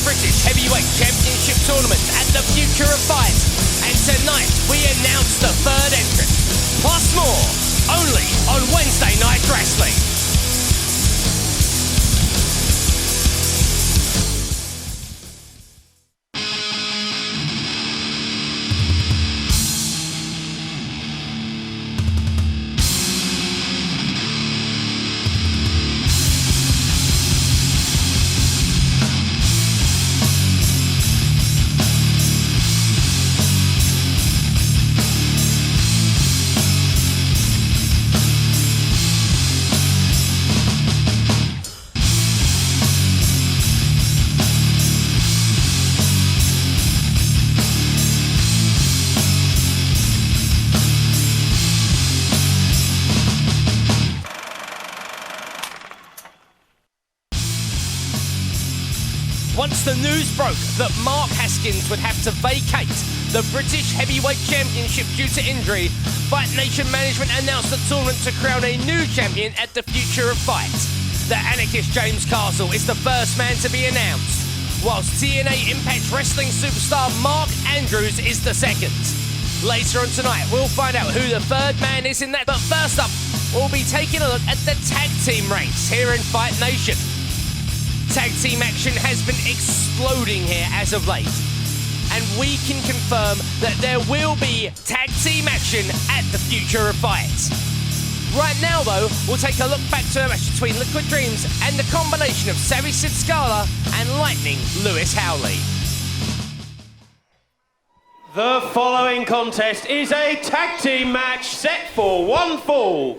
British Heavyweight Championship Tournament at the Future of Fight. And tonight we announce the third entrant. Plus more, only on Wednesday Night Wrestling. Once the news broke that Mark Haskins would have to vacate the British Heavyweight Championship due to injury, Fight Nation management announced the tournament to crown a new champion at the Future of Fight. The anarchist James Castle is the first man to be announced, whilst TNA Impact Wrestling superstar Mark Andrews is the second. Later on tonight, we'll find out who the third man is in that, but first up, we'll be taking a look at the tag team ranks here in Fight Nation. Tag team action has been exploding here as of late, and we can confirm that there will be tag team action at the Future of Fight. Right now though, we'll take a look back to a match between Liquid Dreams and the combination of Savvy Sid Scala and Lightning Lewis Howley. The following contest is a tag team match set for one fall.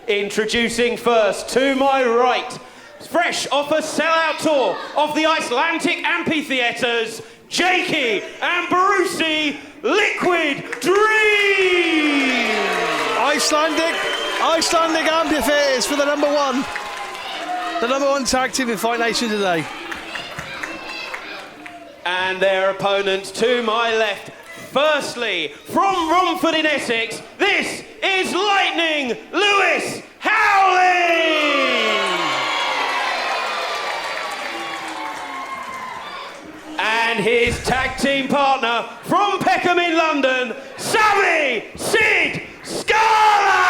Introducing first, to my right, fresh off a sellout tour of the Icelandic amphitheatres, Jakey and Brucey, Liquid Dreams! Icelandic amphitheatres for the number one tag team in Fight Nation today. And their opponents to my left. Firstly, from Romford in Essex, this is Lightning Lewis Howley! And his tag team partner from Peckham in London, Savvy Sid Scala!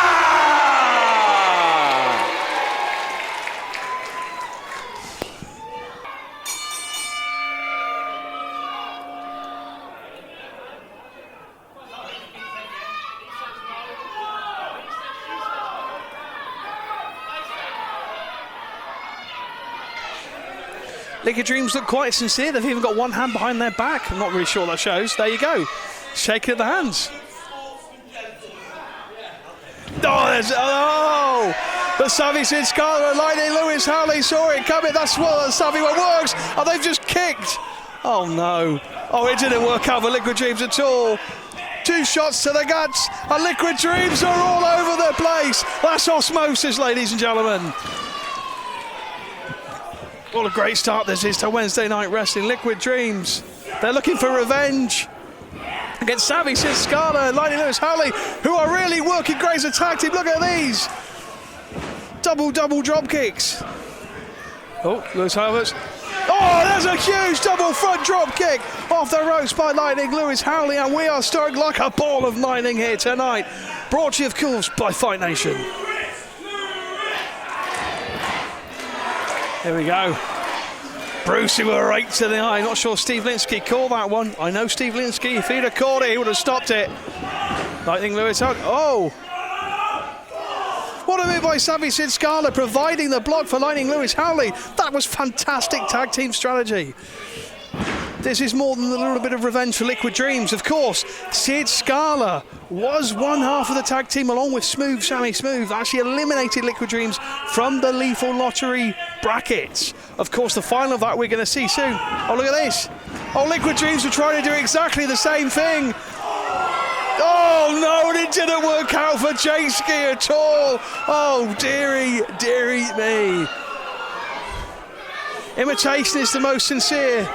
Liquid Dreams look quite sincere. They've even got one hand behind their back. I'm not really sure what that shows. There you go. Shaking of the hands. But Savvy Sid Scala and Lightning Lewis Howley saw it coming. That's what Savvy works. Oh, they've just kicked. Oh, no. Oh, it didn't work out for Liquid Dreams at all. 2 shots to the guts. And Liquid Dreams are all over the place. That's osmosis, ladies and gentlemen. What a great start this is to Wednesday Night Wrestling. Liquid Dreams, they're looking for revenge against Savvy Sid Scala and Lightning Lewis Howley, who are really working great as a tag team. Look at these. Double drop kicks. Oh, Lewis Howley. Oh, there's a huge double front drop kick off the ropes by Lightning Lewis Howley, and we are starting like a ball of lightning here tonight. Brought to you, of course, by Fight Nation. Here we go. Brucey with a right to the eye. Not sure Steve Linsky called that one. I know Steve Linsky, if he'd have called it, he would have stopped it. Lightning Lewis out. Oh! What a move by Savvy Sid Scala, providing the block for Lightning Lewis Howley. That was fantastic tag team strategy. This is more than a little bit of revenge for Liquid Dreams. Of course, Sid Scala was one half of the tag team along with Smooth, Sammy Smooth, actually eliminated Liquid Dreams from the Lethal Lottery brackets. Of course, the final of that we're going to see soon. Oh, look at this. Oh, Liquid Dreams were trying to do exactly the same thing. Oh, no, and it didn't work out for Jake Ski at all. Oh, dearie me. Imitation is the most sincere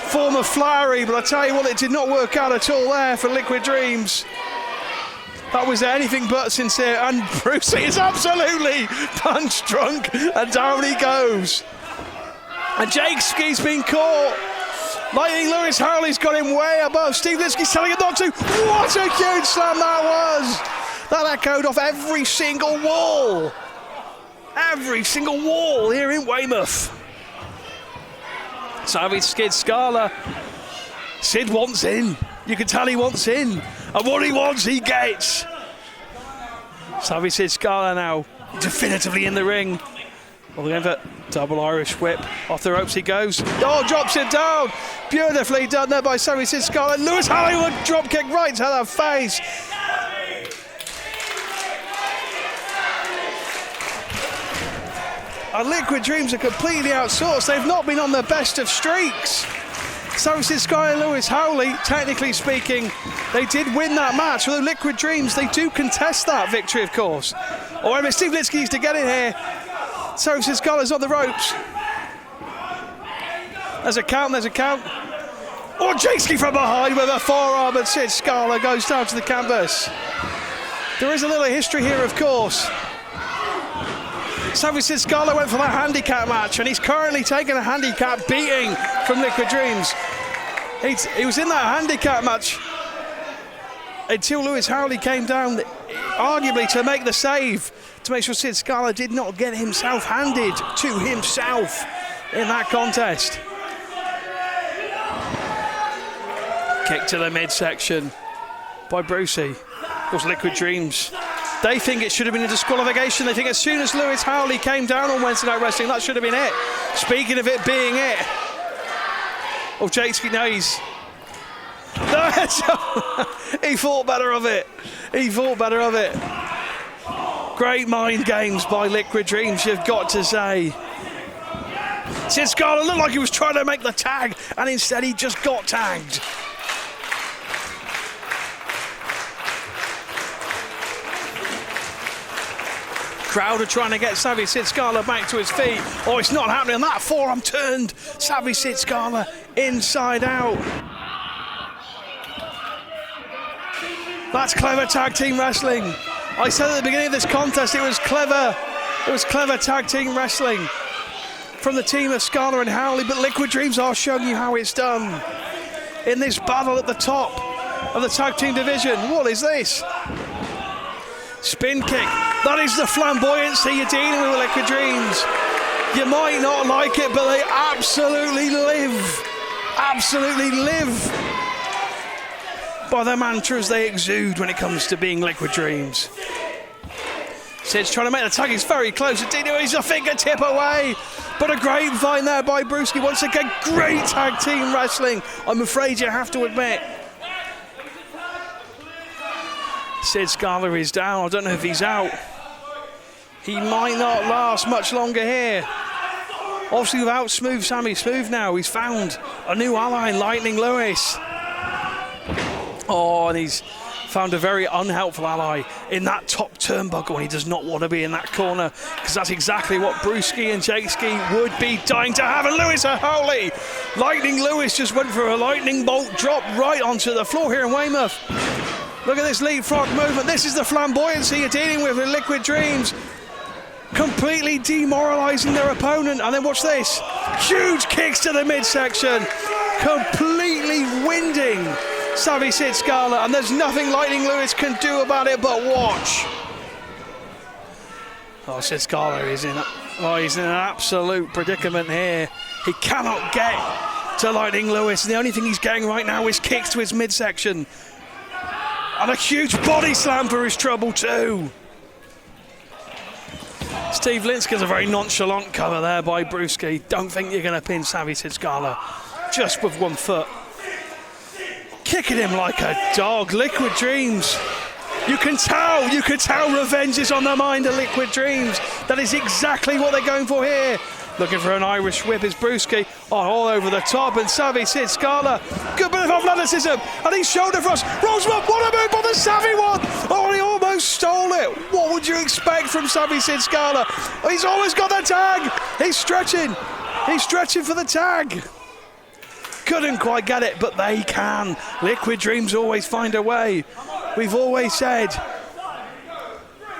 form of flattery, but I tell you what, it did not work out at all there for Liquid Dreams. That was anything but sincere, and Brucey is absolutely punch drunk, and down he goes. And Jake Ski's been caught. Lightning Lewis Howley's got him way above. Steve Litsky's telling him not to. What a huge slam that was! That echoed off every single wall. Every single wall here in Weymouth. Savage Skid Scala. Sid wants in. You can tell he wants in. And what he wants, he gets. Savage Sid Scala now definitively in the ring. Well, they're going for double Irish whip. Off the ropes he goes. Oh, drops it down. Beautifully done there by Savage Sid Scala. Lewis Hollywood drop kick right to the face. And Liquid Dreams are completely outsourced. They've not been on their best of streaks. Savage Sid Scala and Lewis Howley, technically speaking, they did win that match. Although Liquid Dreams, they do contest that victory, of course. Oh, wait a minute, Steve Litsky needs to get in here. Savage Sid Scala's on the ropes. There's a count, there's a count. Oh, Jakeski from behind with a forearm, and Sid Scala goes down to the canvas. There is a little history here, of course. Savage Sid Scala went for that handicap match, and he's currently taking a handicap beating from Liquid Dreams. He was in that handicap match until Lewis Howley came down, arguably to make the save, to make sure Sid Scala did not get himself handed to himself in that contest. Kick to the midsection by Brucey. Of course, Liquid Dreams, they think it should have been a disqualification. They think as soon as Lewis Howley came down on Wednesday Night Wrestling, that should have been it. Speaking of it being it. Oh, Jakeski, no, he thought better of it. He thought better of it. Great mind games by Liquid Dreams, you've got to say. Sid Scala looked like he was trying to make the tag, and instead he just got tagged. Crowd are trying to get Savage Sid Scala back to his feet. Oh, it's not happening. That forearm turned Savage Sid Scala inside out. That's clever tag team wrestling. I said at the beginning of this contest it was clever. It was clever tag team wrestling from the team of Scala and Howley, but Liquid Dreams are showing you how it's done in this battle at the top of the tag team division. What is this? Spin kick. That is the flamboyancy you're dealing with Liquid Dreams. You might not like it, but they absolutely live by the mantras they exude when it comes to being Liquid Dreams. Sid's trying to make the tag. He's very close. Dino is a fingertip away. But a grapevine there by Brewski. Once again, great tag team wrestling, I'm afraid you have to admit. Sid Scala is down. I don't know if he's out. He might not last much longer here. Obviously without Smooth Sammy Smooth now, he's found a new ally in Lightning Lewis. Oh, and he's found a very unhelpful ally in that top turnbuckle, and he does not want to be in that corner, because that's exactly what Brewski and Jakeski would be dying to have. And Lewis Howley, Lightning Lewis just went for a lightning bolt drop right onto the floor here in Weymouth. Look at this leapfrog movement. This is the flamboyancy you're dealing with Liquid Dreams. Completely demoralising their opponent. And then watch this. Huge kicks to the midsection. Completely winding Savage Sid Scala. And there's nothing Lightning Lewis can do about it but watch. Oh, Sid Scala is he's in an absolute predicament here. He cannot get to Lightning Lewis. And the only thing he's getting right now is kicks to his midsection. And a huge body slam for his trouble too. Steve Linsky's a very nonchalant cover there by Brewski. Don't think you're going to pin Savage Sid Scala just with one foot. Kicking him like a dog. Liquid Dreams. You can tell revenge is on the mind of Liquid Dreams. That is exactly what they're going for here. Looking for an Irish whip is Brewski. Oh, all over the top, and Savage Sid Scala. Good bit of athleticism, and he's shoulder thrust. Rolls him up, what a move by the Savvy one! Oh, he almost stole it. What would you expect from Savage Sid Scala? He's always got the tag. He's stretching for the tag. Couldn't quite get it, but they can. Liquid Dreams always find a way. We've always said,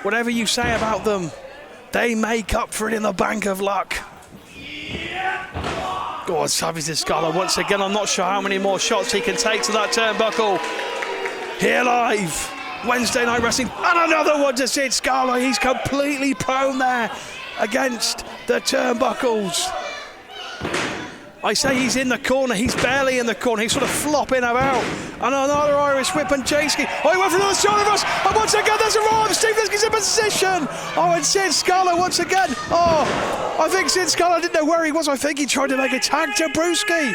whatever you say about them, they make up for it in the bank of luck. Go on, Savage Scala once again. I'm not sure how many more shots he can take to that turnbuckle. Here live, Wednesday Night Wrestling, and another one to Sid Scala. He's completely prone there against the turnbuckles. I say he's in the corner, he's barely in the corner, he's sort of flopping about. And another Irish whip, and Jayski. Oh, he went for another shoulder thrust, and once again there's a roll. Steve Linsky's in position. Oh, and Sid Scala once again. Oh, I think Sid Scala didn't know where he was. I think he tried to make a tag to Brewski.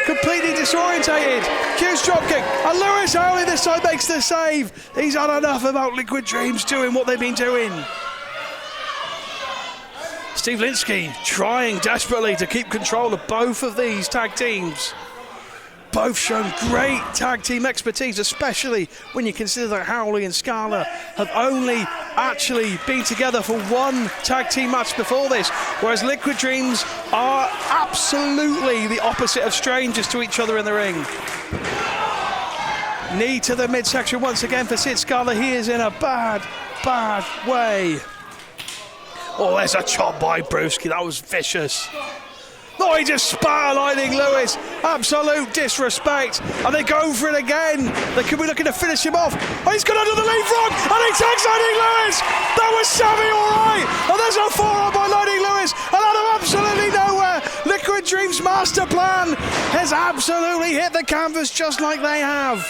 Completely disorientated. Huge dropkick, and Lewis Howley this time makes the save. He's had enough about Liquid Dreams doing what they've been doing. Steve Linsky trying desperately to keep control of both of these tag teams. Both shown great tag team expertise, especially when you consider that Howley and Scala have only actually been together for one tag team match before this, whereas Liquid Dreams are absolutely the opposite of strangers to each other in the ring. Knee to the midsection once again for Sid Scala. He is in a bad way. Oh, there's a chop by Brewski. That was vicious. Oh, he just spat Lightning Lewis. Absolute disrespect. And they go for it again. They could be looking to finish him off. Oh, he's gone under the leapfrog. And he tags Lightning Lewis. That was savvy, all right. And there's a forearm by Lightning Lewis. And out of absolutely nowhere, Liquid Dreams' master plan has absolutely hit the canvas just like they have.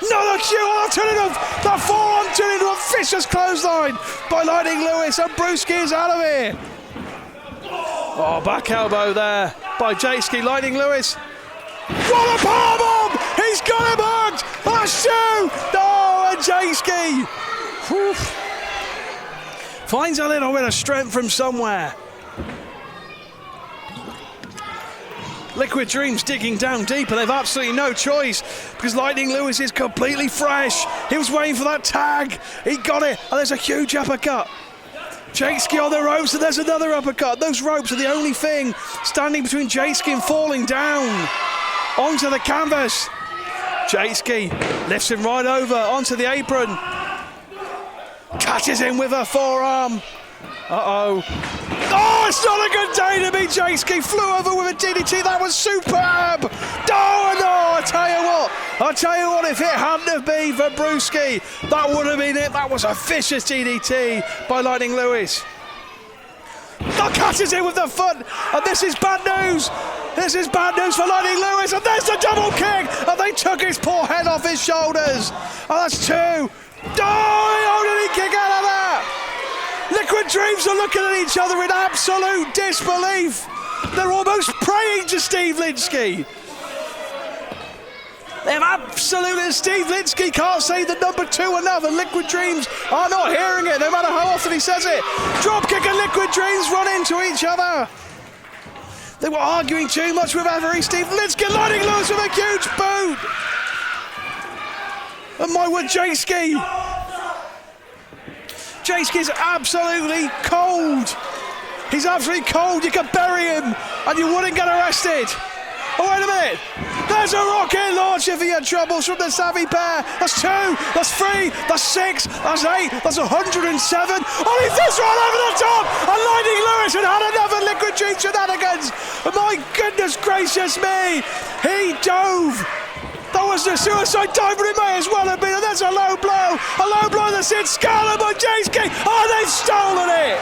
Another cue alternative. The forearm turned into a vicious clothesline by Lightning Lewis, and Brewski is out of here. Oh, back elbow there by Jayski. Lightning Lewis. What a powerbomb! He's got him hooked. That's two. Oh, and Jayski finds a little bit of strength from somewhere. Liquid Dreams digging down deep, and they've absolutely no choice because Lightning Lewis is completely fresh. He was waiting for that tag. He got it, and there's a huge uppercut. Jayski on the ropes, and there's another uppercut. Those ropes are the only thing standing between Jayski and falling down onto the canvas. Jayski lifts him right over onto the apron. Catches him with a forearm. Uh-oh. Oh, it's not a good day to be Jayski. Flew over with a DDT. That was superb. Oh, no, I'll tell you what, if it hadn't have been for Brewski, that would have been it. That was a vicious DDT by Lightning Lewis. Oh, catches him with the foot. And this is bad news. This is bad news for Lightning Lewis. And there's the double kick. And they took his poor head off his shoulders. Oh, that's two. Oh, how did he kick out of that? Liquid Dreams are looking at each other in absolute disbelief. They're almost praying to Steve Linsky. They've absolutely, Steve Linsky can't say the number two enough, and Liquid Dreams are not hearing it, no matter how often he says it. Dropkick and Liquid Dreams run into each other. They were arguing too much with referee Steve Linsky. Lightning Lewis with a huge boot. And my word, Jayski's absolutely cold. He's absolutely cold. You could bury him and you wouldn't get arrested. Oh, wait a minute. There's a rocket launcher for your troubles from the Savvy pair. That's two, that's three, that's six, that's eight, that's 107. Oh, he flips right over the top. And Lightning Lewis had another Liquid Dream shenanigans. My goodness gracious me. He dove. That was the suicide dive, but it may as well have been. And there's a low blow that Sid Scala by Jayski. Oh, they've stolen it.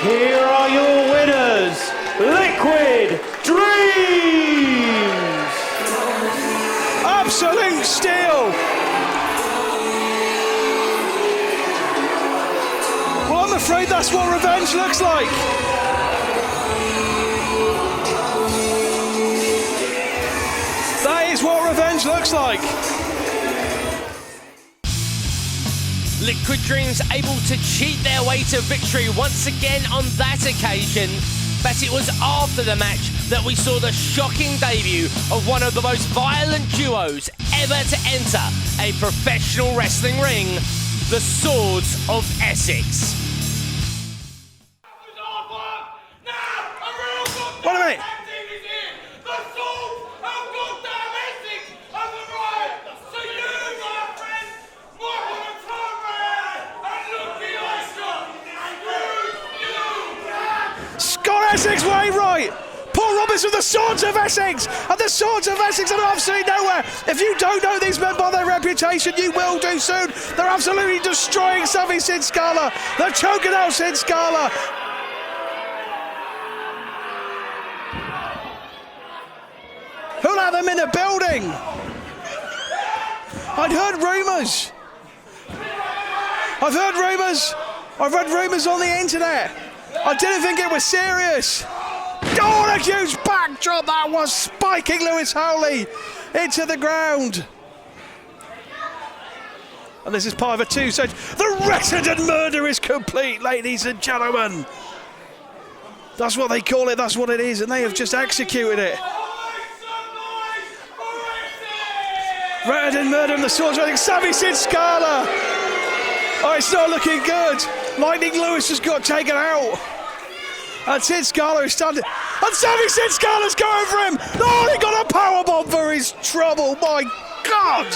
Here are your winners, Liquid Dreams. Absolute steal. Well, I'm afraid that's what revenge looks like. That is what revenge looks like. Liquid Dreams able to cheat their way to victory once again on that occasion, but it was after the match that we saw the shocking debut of one of the most violent duos ever to enter a professional wrestling ring, the Swords of Essex. Wait a minute. Essex Wainwright. Paul Roberts with the Swords of Essex, and the Swords of Essex are absolutely nowhere. If you don't know these men by their reputation, you will do soon. They're absolutely destroying Savvy Sid Scala. They're choking out Sid Scala. Who let them in the building? I'd heard rumours. I've read rumours on the internet. I didn't think it was serious. Oh, what a huge backdrop that was, spiking Lewis Howley into the ground. And this is part of a two-stage. The resident murder is complete, ladies and gentlemen. That's what they call it, that's what it is, and they have just executed it. Resident murder and the Swords of Essex, Savvy Sid Scala. Oh, it's not looking good. Lightning Lewis just got taken out. And Sid Scala is standing. And Savvy Sid Scala's going for him. Oh, he got a powerbomb for his trouble. My God.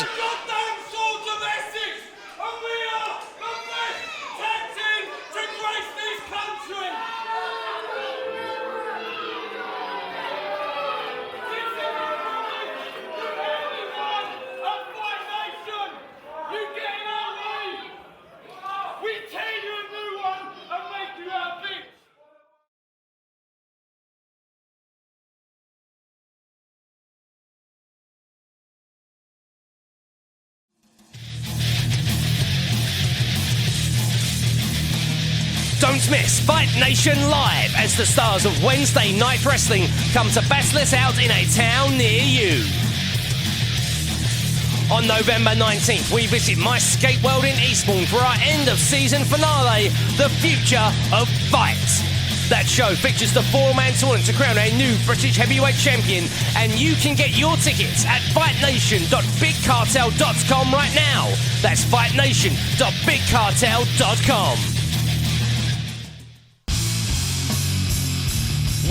Don't miss Fight Nation Live as the stars of Wednesday Night Wrestling come to battle it out in a town near you. On November 19th, we visit MySkateWorld in Eastbourne for our end of season finale, The Future of Fight. That show features the four-man tournament to crown a new British heavyweight champion, and you can get your tickets at fightnation.bigcartel.com right now. That's fightnation.bigcartel.com.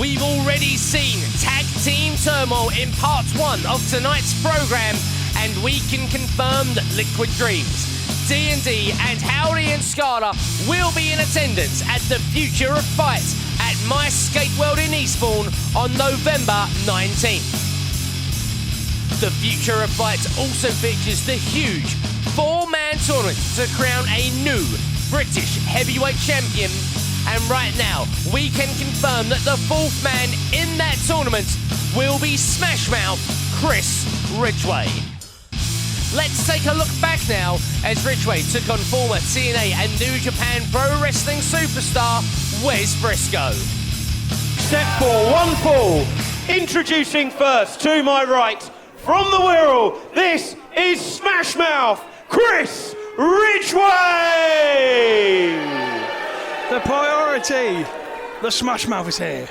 We've already seen tag team turmoil in part 1 of tonight's programme, and we can confirm that Liquid Dreams, D&D and Howley and Scala will be in attendance at the Future of Fight at MySkateWorld in Eastbourne on November 19th. The Future of Fight also features the huge four-man tournament to crown a new British heavyweight champion. And right now, we can confirm that the fourth man in that tournament will be Smashmouth Chris Ridgway. Let's take a look back now as Ridgway took on former TNA and New Japan Pro Wrestling superstar Wes Briscoe. Set for one fall. Introducing first, to my right, from the Wirral, this is Smashmouth Chris Ridgway. The priority, the Smashmouth is here.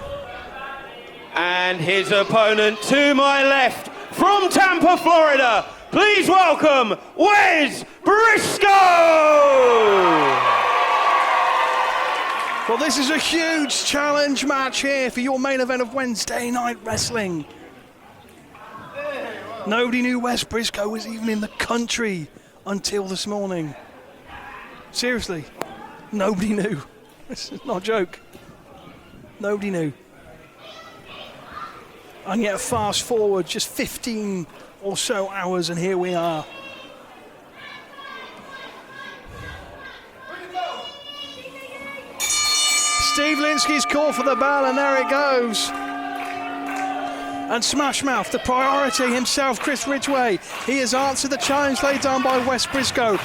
And his opponent to my left, from Tampa, Florida, please welcome Wes Briscoe! Well, this is a huge challenge match here for your main event of Wednesday Night Wrestling. Nobody knew Wes Briscoe was even in the country until this morning. Seriously, nobody knew. This is not a joke. Nobody knew. And yet fast forward just 15 or so hours and here we are. Steve Linsky's call for the bell and there it goes. And Smashmouth, the priority himself, Chris Ridgway, he has answered the challenge laid down by Wes Briscoe.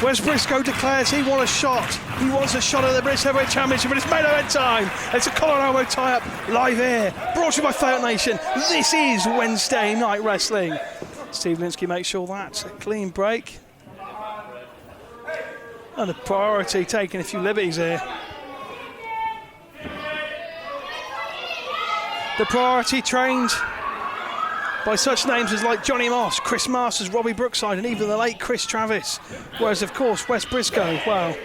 Wes Briscoe declares he wants a shot. He wants a shot at the British Heavyweight Championship, but it's main event time. It's a collar and elbow tie-up live here, brought to you by Fight Nation. This is Wednesday Night Wrestling. Steve Linsky makes sure that's a clean break. And the priority taking a few liberties here. The priority trained by such names as like Johnny Moss, Chris Masters, Robbie Brookside, and even the late Chris Travis. Whereas, of course, Wes Briscoe, well,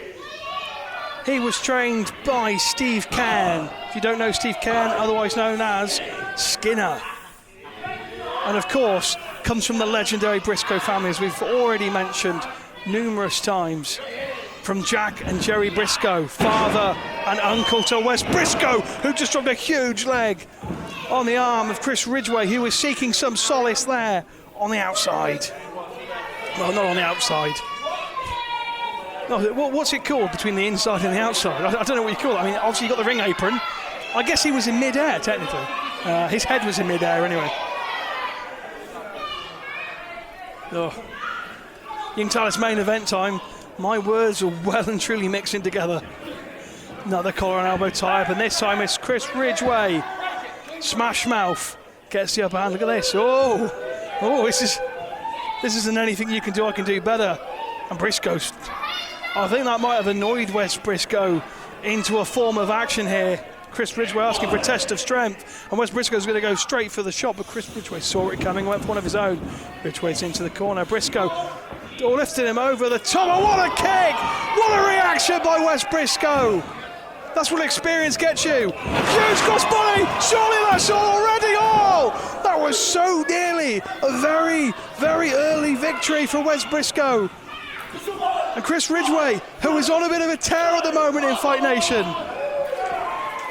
he was trained by Steve Cairn. If you don't know Steve Cairn, otherwise known as Skinner. And, of course, comes from the legendary Briscoe family, as we've already mentioned numerous times. from Jack and Jerry Briscoe, father and uncle to Wes Briscoe, who just dropped a huge leg on the arm of Chris Ridgway, who was seeking some solace there on the outside. Well, not on the outside. No, what's it called between the inside and the outside? I don't know what you call it. I mean, obviously you got the ring apron. I guess he was in mid-air, technically. His head was in mid-air anyway. Oh. You can tell it's main event time. My words are well and truly mixing together. Another collar and elbow tie up, and this time it's Chris Ridgway. Smash mouth gets the upper hand. Look at this. Oh, this isn't anything you can do. I can do better. And Briscoe's. I think that might have annoyed Wes Briscoe into a form of action here. Chris Ridgway asking for a test of strength, and Wes Briscoe's going to go straight for the shot, but Chris Ridgway saw it coming, went for one of his own. Ridgway's into the corner. Briscoe lifted him over the top. Oh, what a kick! What a reaction by Wes Briscoe! That's what experience gets you. Huge crossbody! Surely that's all already all! That was so nearly a very, very early victory for Wes Briscoe. And Chris Ridgway, who is on a bit of a tear at the moment in Fight Nation.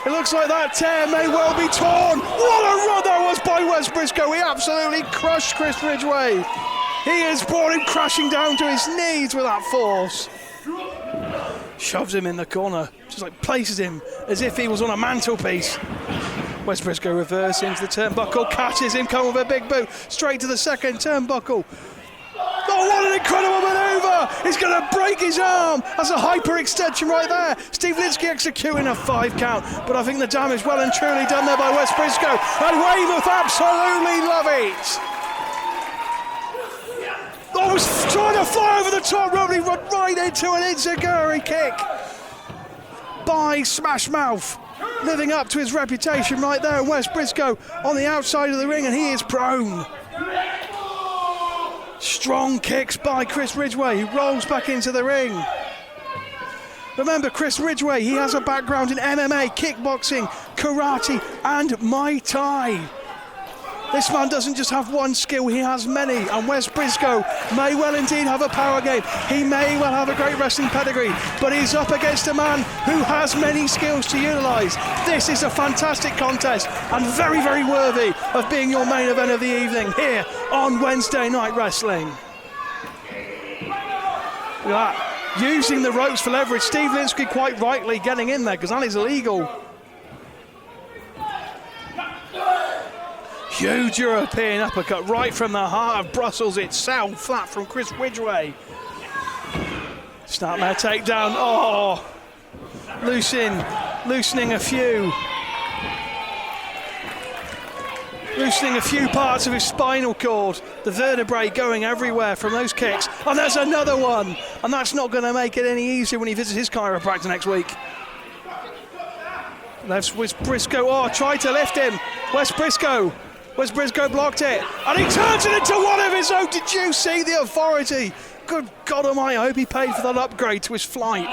It looks like that tear may well be torn. What a run that was by Wes Briscoe. He absolutely crushed Chris Ridgway. He has brought him crashing down to his knees with that force. Shoves him in the corner, just like places him as if he was on a mantelpiece. Wes Briscoe reverse into the turnbuckle, catches him, coming with a big boot, straight to the second turnbuckle. Oh, what an incredible manoeuvre! He's going to break his arm. That's a hyper-extension right there. Steve Linsky executing a 5 count, but I think the damage well and truly done there by Wes Briscoe. And Weymouth absolutely love it. Oh, he's trying to fly over the top rope. He run right into an enziguri kick by Smash Mouth, living up to his reputation right there. Wes Briscoe on the outside of the ring, and he is prone. Strong kicks by Chris Ridgway, who rolls back into the ring. Remember, Chris Ridgway, he has a background in MMA, kickboxing, karate, and Muay Thai. This man doesn't just have one skill, he has many. And Wes Briscoe may well indeed have a power game. He may well have a great wrestling pedigree, but he's up against a man who has many skills to utilise. This is a fantastic contest and very, very worthy of being your main event of the evening here on Wednesday Night Wrestling. Look at that. Using the ropes for leverage. Steve Linsky quite rightly getting in there because that is illegal. Huge European uppercut right from the heart of Brussels itself, flat from Chris Ridgway. Snapmare takedown. Oh, loosening a few parts of his spinal cord. The vertebrae going everywhere from those kicks. And there's another one. And that's not going to make it any easier when he visits his chiropractor next week. Left Wes Briscoe. Oh, tried to lift him. Wes Briscoe blocked it, and he turns it into one of his own. Did you see the authority? Good God Almighty, I hope he paid for that upgrade to his flight.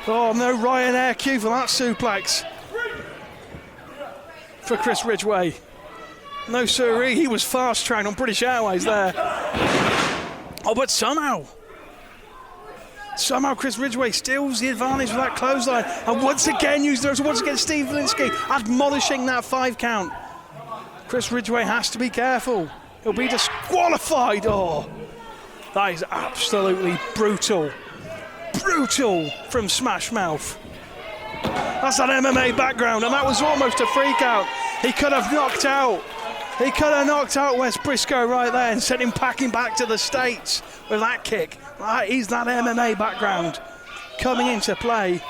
Oh, no Ryanair cue for that suplex for Chris Ridgway. No siree, he was fast-tracked on British Airways there. Oh, but somehow Chris Ridgway steals the advantage with that clothesline, and once again Steve Linsky admonishing that 5 count. Chris Ridgway has to be careful. He'll be disqualified. Oh, that is absolutely brutal from Smash Mouth. That's an MMA background, and that was almost a freak out. He could have knocked out Wes Briscoe right there and sent him packing back to the States with that kick. That is that MMA background coming into play.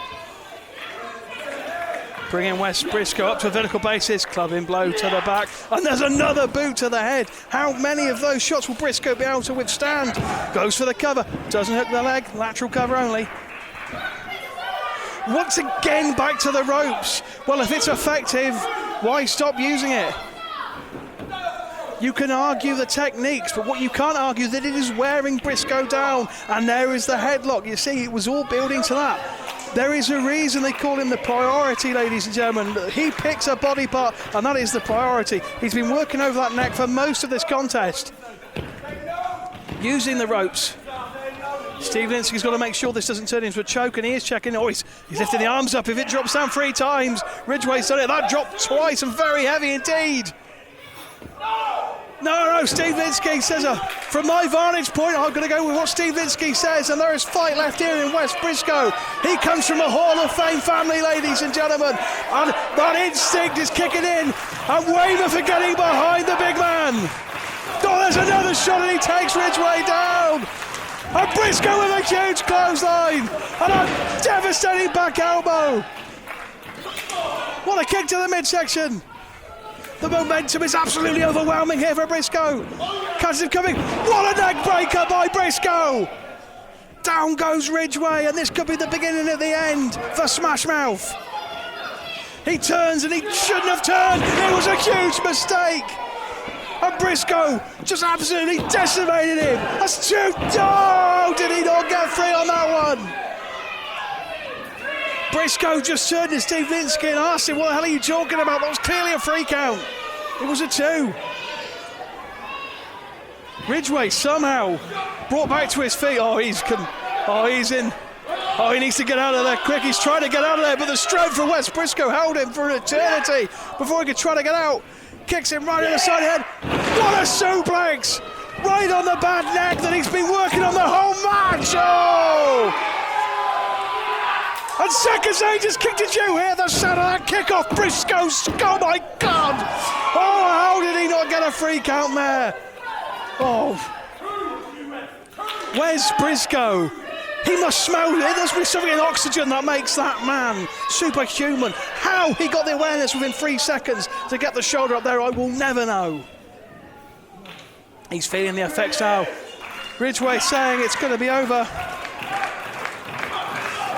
Bringing Wes Briscoe up to a vertical basis, clubbing blow to the back, and there's another boot to the head. How many of those shots will Briscoe be able to withstand? Goes for the cover, doesn't hook the leg, lateral cover only. Once again back to the ropes. Well, if it's effective, why stop using it? You can argue the techniques, but what you can't argue that it is wearing Briscoe down, and there is the headlock. You see, it was all building to that. There is a reason they call him the priority, ladies and gentlemen. He picks a body part, and that is the priority. He's been working over that neck for most of this contest. Using the ropes. Steve Linsky's got to make sure this doesn't turn into a choke, and he is checking. Oh, he's lifting the arms up. If it drops down 3 times, Ridgway's done it. That dropped twice and very heavy indeed. No, Steve Linsky says, from my vantage point, I'm going to go with what Steve Linsky says, and there is fight left here in West Briscoe. He comes from a Hall of Fame family, ladies and gentlemen, and that instinct is kicking in, and Weymouth are getting behind the big man. Oh, there's another shot, and he takes Ridgway down. And Briscoe with a huge clothesline, and a devastating back elbow. What a kick to the midsection. The momentum is absolutely overwhelming here for Briscoe. Catches him coming. What a neck breaker by Briscoe. Down goes Ridgway, and this could be the beginning of the end for Smash Mouth. He turns, and he shouldn't have turned. It was a huge mistake. And Briscoe just absolutely decimated him. That's 2. Oh, did he not get free on that one? Briscoe just turned to Steve Linsky and asked him, what the hell are you talking about? That was clearly a free count. It was a 2. Ridgway somehow brought back to his feet. He's in. Oh, he needs to get out of there quick. He's trying to get out of there, but the strength from West Briscoe held him for an eternity before he could try to get out. Kicks him right in the side head. What a suplex! Right on the bad neck that he's been working on the whole match. Oh! And seconds later, just kicked. Did you hear the sound of that kickoff? Briscoe's. Oh my God! Oh, how did he not get a free count there? Oh. Where's Briscoe? He must smell it. There must be something in oxygen that makes that man superhuman. How he got the awareness within 3 seconds to get the shoulder up there, I will never know. He's feeling the effects now. Ridgway saying it's going to be over.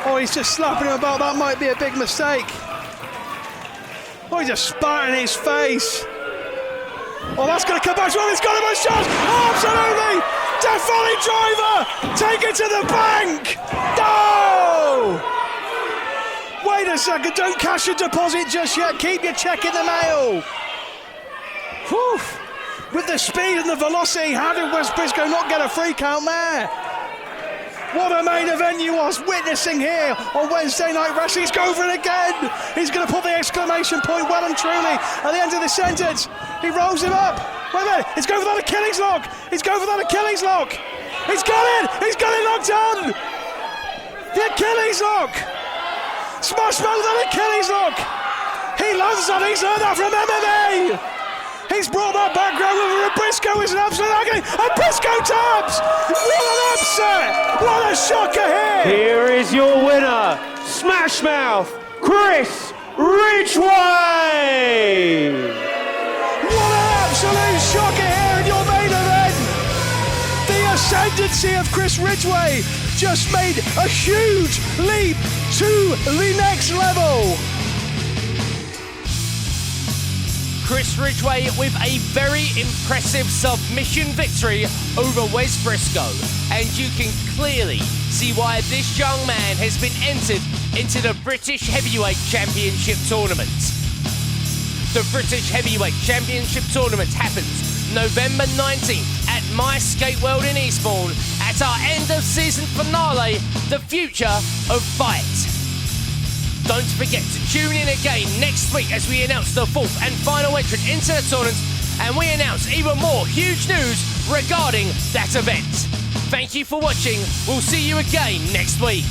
Oh, he's just slapping him about. That might be a big mistake. Oh, he just spat in his face. Oh, that's going to come back to him. It's got him a shot. Oh, absolutely. Death Valley driver. Take it to the bank. No. Wait a second. Don't cash your deposit just yet. Keep your check in the mail. Whew. With the speed and the velocity, how did West Briscoe not get a free count there? What a main event you was witnessing here on Wednesday Night Wrestling. He's going for it again. He's going to put the exclamation point well and truly at the end of the sentence. He rolls him up. Wait a minute. He's going for that Achilles lock. He's going for that Achilles lock. He's got it. He's got it locked on. The Achilles lock. Smash Mouth with that Achilles lock. He loves that. He's learned that from MMA. He's brought that background over, and Briscoe is an absolute agony, and Briscoe taps! What an upset! What a shocker here! Here is your winner, Smash Mouth, Chris Ridgway! What an absolute shocker here in your main event! The ascendancy of Chris Ridgway just made a huge leap to the next level. Chris Ridgway with a very impressive submission victory over Wes Briscoe. And you can clearly see why this young man has been entered into the British Heavyweight Championship Tournament. The British Heavyweight Championship Tournament happens November 19th at MySkateWorld in Eastbourne at our end of season finale, The Future of Fight. Don't forget to tune in again next week as we announce the 4th and final entrant into the tournament, and we announce even more huge news regarding that event. Thank you for watching. We'll see you again next week.